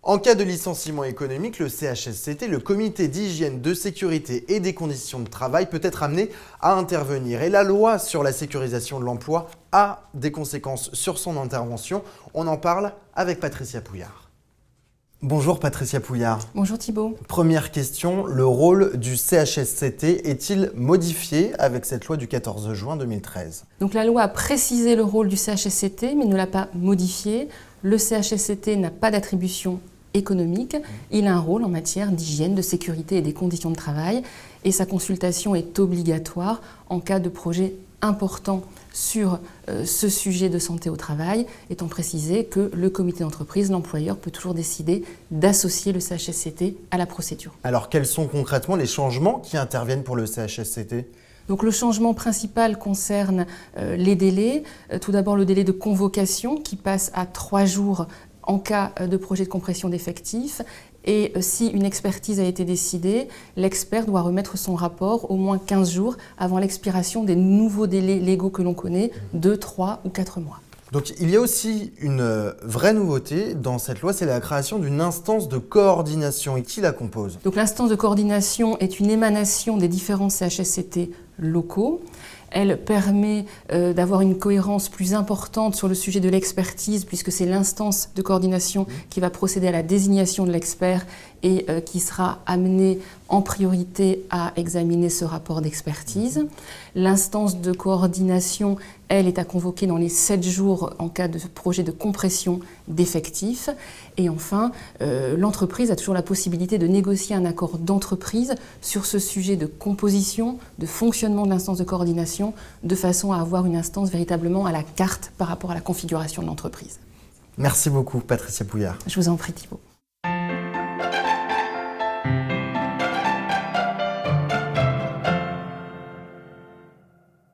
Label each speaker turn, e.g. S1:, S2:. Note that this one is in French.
S1: En cas de licenciement économique, le CHSCT, le comité d'hygiène, de sécurité et des conditions de travail, peut être amené à intervenir. Et la loi sur la sécurisation de l'emploi a des conséquences sur son intervention. On en parle avec Patricia Pouillard. Bonjour Patricia Pouillard.
S2: Bonjour Thibault.
S1: Première question, le rôle du CHSCT est-il modifié avec cette loi du 14 juin 2013 ?
S2: Donc la loi a précisé le rôle du CHSCT mais ne l'a pas modifié. Le CHSCT n'a pas d'attribution économique, il a un rôle en matière d'hygiène, de sécurité et des conditions de travail et sa consultation est obligatoire en cas de projet important sur ce sujet de santé au travail, étant précisé que le comité d'entreprise, l'employeur, peut toujours décider d'associer le CHSCT à la procédure.
S1: Alors quels sont concrètement les changements qui interviennent pour le CHSCT ?
S2: Donc le changement principal concerne les délais. Tout d'abord le délai de convocation qui passe à 3 jours en cas de projet de compression d'effectifs. Et si une expertise a été décidée, l'expert doit remettre son rapport au moins 15 jours avant l'expiration des nouveaux délais légaux que l'on connaît, 2, 3 ou 4 mois.
S1: Donc il y a aussi une vraie nouveauté dans cette loi, c'est la création d'une instance de coordination. Et qui la compose ?
S2: Donc l'instance de coordination est une émanation des différents CHSCT locaux. Elle permet d'avoir une cohérence plus importante sur le sujet de l'expertise puisque c'est l'instance de coordination qui va procéder à la désignation de l'expert et qui sera amenée en priorité à examiner ce rapport d'expertise. L'instance de coordination, elle, est à convoquer dans les 7 jours en cas de projet de compression d'effectifs. Et enfin, l'entreprise a toujours la possibilité de négocier un accord d'entreprise sur ce sujet de composition, de fonctionnement de l'instance de coordination, de façon à avoir une instance véritablement à la carte par rapport à la configuration de l'entreprise.
S1: Merci beaucoup Patricia Pouillard.
S2: Je vous en prie Thibault.